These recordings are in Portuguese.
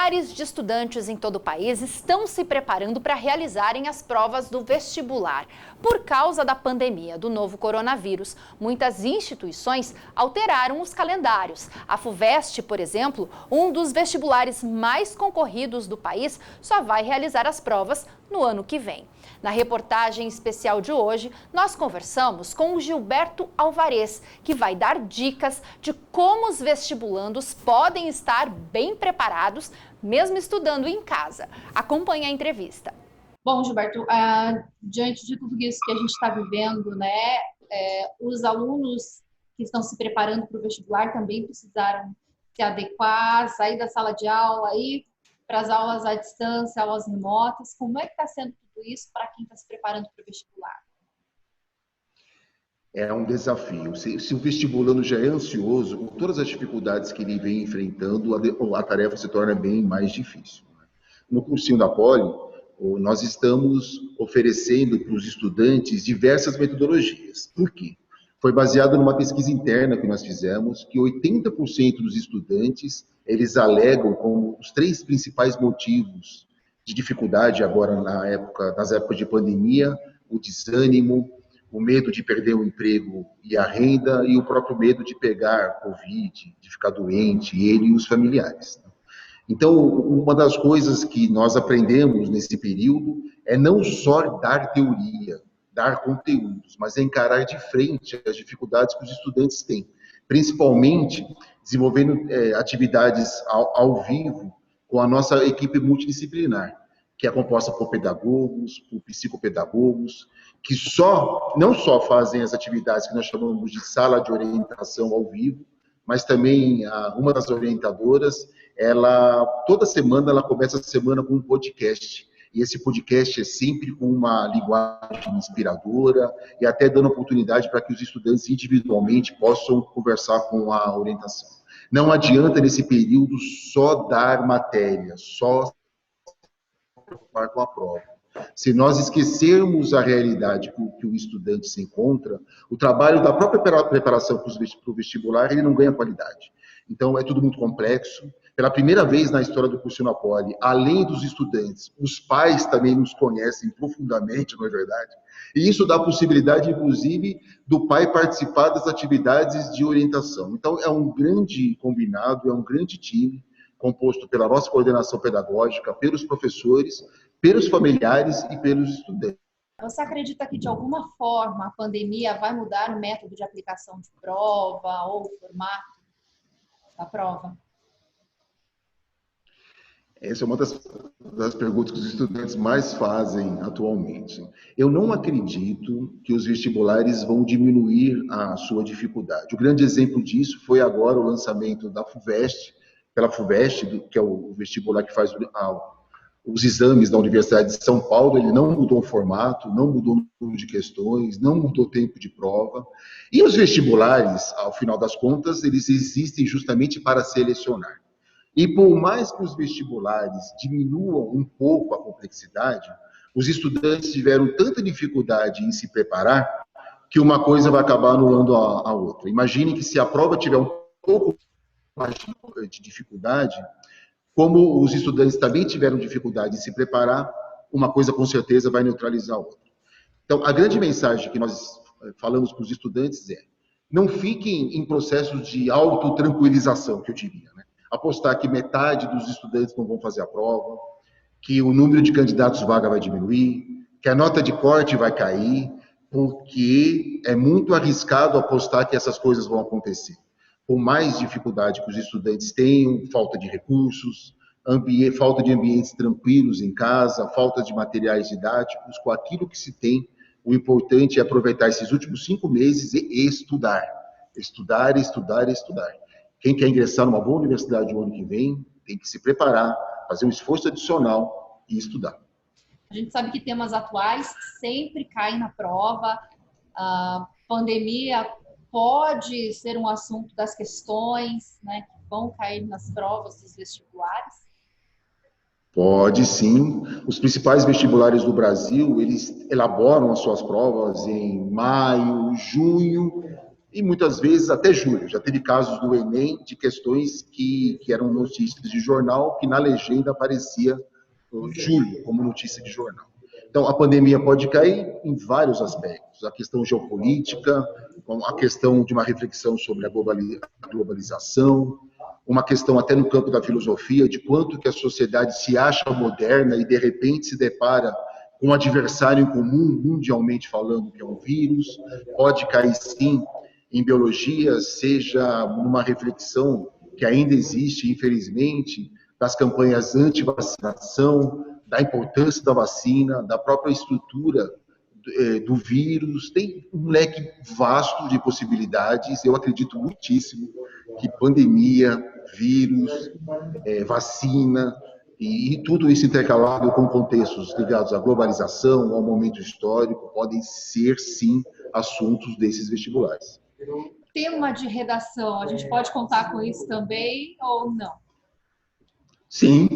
Milhares de estudantes em todo o país estão se preparando para realizarem as provas do vestibular. Por causa da pandemia do novo coronavírus, muitas instituições alteraram os calendários. A FUVEST, por exemplo, um dos vestibulares mais concorridos do país, só vai realizar as provas no ano que vem. Na reportagem especial de hoje, nós conversamos com o Gilberto Alvarez, que vai dar dicas de como os vestibulandos podem estar bem preparados, mesmo estudando em casa. Acompanhe a entrevista. Bom, Gilberto, diante de tudo isso que a gente está vivendo, né, os alunos que estão se preparando para o vestibular também precisaram se adequar, sair da sala de aula, ir para as aulas à distância, aulas remotas. Como é que está sendo tudo isso para quem está se preparando para o vestibular? É um desafio. Se o vestibulando já é ansioso, com todas as dificuldades que ele vem enfrentando, a tarefa se torna bem mais difícil. No cursinho da Poli, nós estamos oferecendo para os estudantes diversas metodologias. Por quê? Foi baseado numa pesquisa interna que nós fizemos, que 80% dos estudantes, eles alegam como os 3 principais motivos de dificuldade agora nas épocas de pandemia: o desânimo, o medo de perder o emprego e a renda e o próprio medo de pegar Covid, de ficar doente, ele e os familiares. Então, uma das coisas que nós aprendemos nesse período é não só dar teoria, dar conteúdos, mas encarar de frente as dificuldades que os estudantes têm, principalmente desenvolvendo atividades ao vivo com a nossa equipe multidisciplinar, que é composta por pedagogos, por psicopedagogos, que não só fazem as atividades que nós chamamos de sala de orientação ao vivo, mas também uma das orientadoras, toda semana ela começa a semana com um podcast. E esse podcast é sempre com uma linguagem inspiradora e até dando oportunidade para que os estudantes individualmente possam conversar com a orientação. Não adianta nesse período só dar matéria, só se preocupar com a prova. Se nós esquecermos a realidade que o estudante se encontra, o trabalho da própria preparação para o vestibular, ele não ganha qualidade. Então, é tudo muito complexo. Pela primeira vez na história do cursinho da Poli, além dos estudantes, os pais também nos conhecem profundamente, não é verdade? E isso dá a possibilidade, inclusive, do pai participar das atividades de orientação. Então, é um grande combinado, é um grande time, composto pela nossa coordenação pedagógica, pelos professores, pelos familiares e pelos estudantes. Você acredita que, de alguma forma, a pandemia vai mudar o método de aplicação de prova ou o formato da prova? Essa é uma das perguntas que os estudantes mais fazem atualmente. Eu não acredito que os vestibulares vão diminuir a sua dificuldade. O grande exemplo disso foi agora o lançamento da FUVEST, pela FUVEST, que é o vestibular que faz os exames da Universidade de São Paulo. Ele não mudou o formato, não mudou o número de questões, não mudou o tempo de prova. E os vestibulares, ao final das contas, eles existem justamente para selecionar. E por mais que os vestibulares diminuam um pouco a complexidade, os estudantes tiveram tanta dificuldade em se preparar que uma coisa vai acabar anulando a outra. Imagine que se a prova tiver um pouco mais de dificuldade, como os estudantes também tiveram dificuldade em se preparar, uma coisa com certeza vai neutralizar a outra. Então, a grande mensagem que nós falamos para os estudantes é: não fiquem em processos de autotranquilização, que eu diria, né? Apostar que metade dos estudantes não vão fazer a prova, que o número de candidatos vaga vai diminuir, que a nota de corte vai cair, porque é muito arriscado apostar que essas coisas vão acontecer. Por mais dificuldade que os estudantes tenham, falta de recursos, falta de ambientes tranquilos em casa, falta de materiais didáticos, com aquilo que se tem, o importante é aproveitar esses últimos 5 meses e estudar. Estudar, estudar, estudar. Quem quer ingressar numa boa universidade o ano que vem, tem que se preparar, fazer um esforço adicional e estudar. A gente sabe que temas atuais sempre caem na prova. A pandemia pode ser um assunto das questões, né, que vão cair nas provas dos vestibulares? Pode sim. Os principais vestibulares do Brasil, eles elaboram as suas provas em maio, junho, e muitas vezes até julho. Já teve casos do Enem de questões que eram notícias de jornal, que na legenda aparecia julho como notícia de jornal. Então, a pandemia pode cair em vários aspectos. A questão geopolítica, a questão de uma reflexão sobre a globalização, uma questão até no campo da filosofia, de quanto que a sociedade se acha moderna e, de repente, se depara com um adversário em comum, mundialmente falando, que é um vírus. Pode cair, sim, em biologia, seja numa reflexão que ainda existe, infelizmente, das campanhas anti-vacinação, da importância da vacina, da própria estrutura do vírus. Tem um leque vasto de possibilidades. Eu acredito muitíssimo que pandemia, vírus, vacina e tudo isso intercalado com contextos ligados à globalização, ao momento histórico, podem ser, sim, assuntos desses vestibulares. Tema de redação, a gente pode contar com isso também ou não? Sim.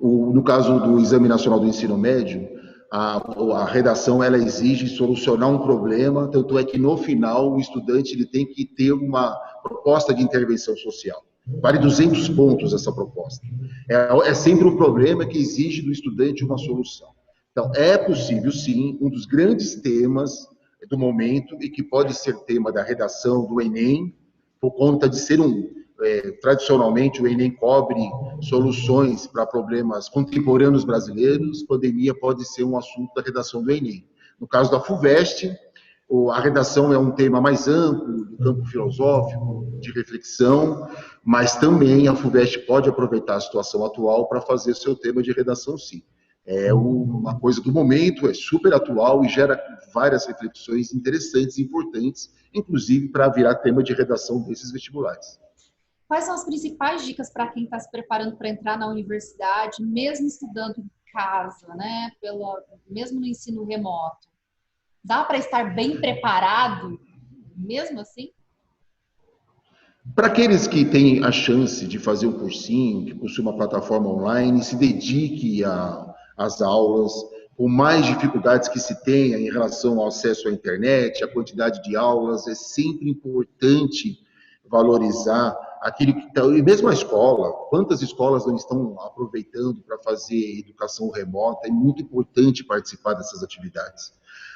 No caso do Exame Nacional do Ensino Médio, a redação ela exige solucionar um problema, tanto é que no final o estudante ele tem que ter uma proposta de intervenção social. Vale 200 pontos essa proposta. É sempre um problema que exige do estudante uma solução. Então, é possível, sim, um dos grandes temas do momento e que pode ser tema da redação do Enem, por conta de ser tradicionalmente o Enem cobre soluções para problemas contemporâneos brasileiros. Pandemia pode ser um assunto da redação do Enem. No caso da FUVEST, a redação é um tema mais amplo, do campo filosófico, de reflexão, mas também a FUVEST pode aproveitar a situação atual para fazer seu tema de redação, sim. É uma coisa do momento, é super atual e gera várias reflexões interessantes e importantes, inclusive para virar tema de redação desses vestibulares. Quais são as principais dicas para quem está se preparando para entrar na universidade, mesmo estudando em casa, né? Mesmo no ensino remoto? Dá para estar bem preparado, mesmo assim? Para aqueles que têm a chance de fazer um cursinho, que possui uma plataforma online, se dedique às aulas, por mais dificuldades que se tenha em relação ao acesso à internet, a quantidade de aulas, é sempre importante valorizar aquilo que está, e mesmo a escola, quantas escolas não estão aproveitando para fazer educação remota, é muito importante participar dessas atividades.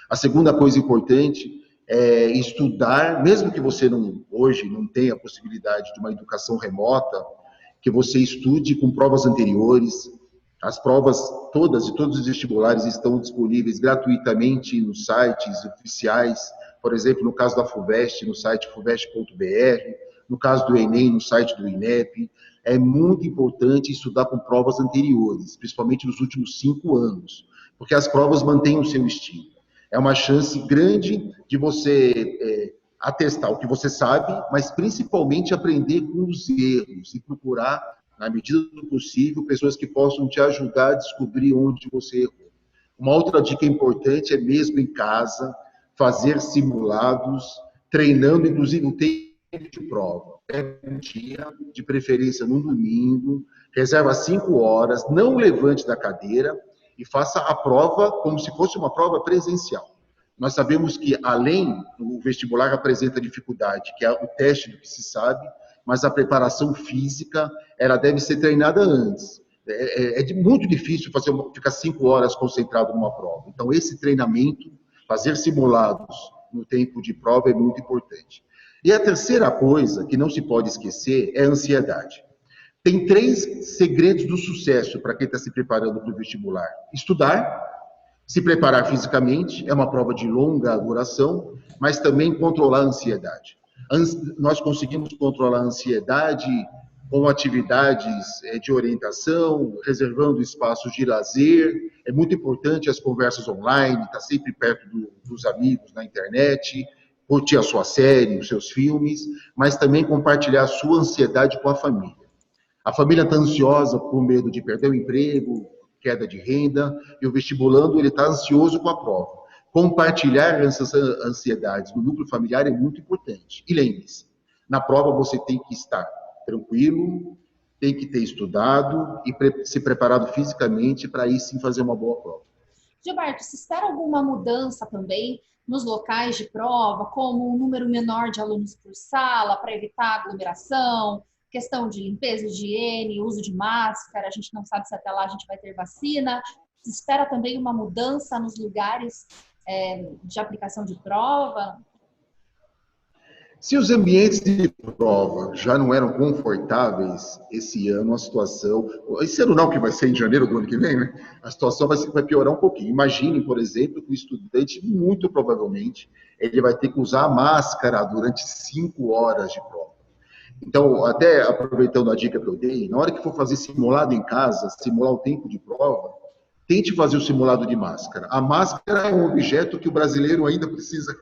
A segunda coisa importante é estudar, mesmo que você hoje não tenha a possibilidade de uma educação remota, que você estude com provas anteriores. As provas todas e todos os vestibulares estão disponíveis gratuitamente nos sites oficiais, por exemplo, no caso da FUVEST, no site fuvest.br, no caso do Enem, no site do INEP. É muito importante estudar com provas anteriores, principalmente nos últimos 5 anos, porque as provas mantêm o seu estilo. É uma chance grande de você atestar o que você sabe, mas principalmente aprender com os erros e procurar, na medida do possível, pessoas que possam te ajudar a descobrir onde você errou. Uma outra dica importante é mesmo em casa, fazer simulados, treinando, inclusive, o tempo de prova. É um dia, de preferência num domingo, reserva 5 horas, não levante da cadeira e faça a prova como se fosse uma prova presencial. Nós sabemos que, além do vestibular apresenta dificuldade, que é o teste do que se sabe, mas a preparação física, ela deve ser treinada antes. É muito difícil ficar 5 horas concentrado numa prova. Então, esse treinamento, fazer simulados no tempo de prova é muito importante. E a terceira coisa que não se pode esquecer é a ansiedade. Tem 3 segredos do sucesso para quem está se preparando para o vestibular. Estudar, se preparar fisicamente, é uma prova de longa duração, mas também controlar a ansiedade. Nós conseguimos controlar a ansiedade com atividades de orientação, reservando espaços de lazer. É muito importante as conversas online, estar sempre perto dos amigos na internet, curtir a sua série, os seus filmes, mas também compartilhar a sua ansiedade com a família. A família está ansiosa por medo de perder o emprego, queda de renda, e o vestibulando ele está ansioso com a prova. Compartilhar essas ansiedades no núcleo familiar é muito importante. E lembre-se, na prova você tem que estar tranquilo, tem que ter estudado e se preparado fisicamente para aí sim fazer uma boa prova. Gilberto, se espera alguma mudança também nos locais de prova, como um número menor de alunos por sala, para evitar aglomeração, questão de limpeza, higiene, uso de máscara, a gente não sabe se até lá a gente vai ter vacina. Se espera também uma mudança nos lugares de aplicação de prova. Se os ambientes de prova já não eram confortáveis esse ano, a situação... Esse ano não, que vai ser em janeiro do ano que vem, né? A situação vai piorar um pouquinho. Imagine, por exemplo, que o estudante, muito provavelmente, ele vai ter que usar a máscara durante 5 horas de prova. Então, até aproveitando a dica que eu dei, na hora que for fazer simulado em casa, simular o tempo de prova, tente fazer o simulado de máscara. A máscara é um objeto que o brasileiro ainda precisa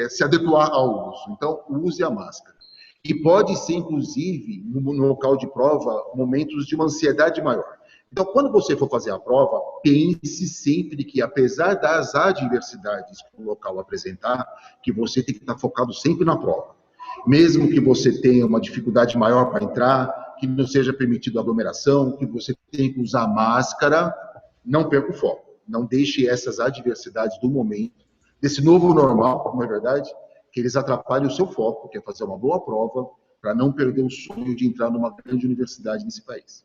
se adequar ao uso. Então, use a máscara. E pode ser, inclusive, no local de prova, momentos de uma ansiedade maior. Então, quando você for fazer a prova, pense sempre que, apesar das adversidades que o local apresentar, que você tem que estar focado sempre na prova. Mesmo que você tenha uma dificuldade maior para entrar, que não seja permitido aglomeração, que você tenha que usar máscara, não perca o foco. Não deixe essas adversidades do momento, desse novo normal, não é verdade, que eles atrapalhem o seu foco, que é fazer uma boa prova, para não perder o sonho de entrar numa grande universidade nesse país.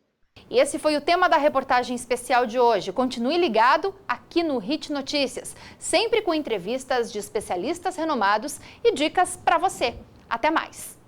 E esse foi o tema da reportagem especial de hoje. Continue ligado aqui no Hit Notícias, sempre com entrevistas de especialistas renomados e dicas para você. Até mais!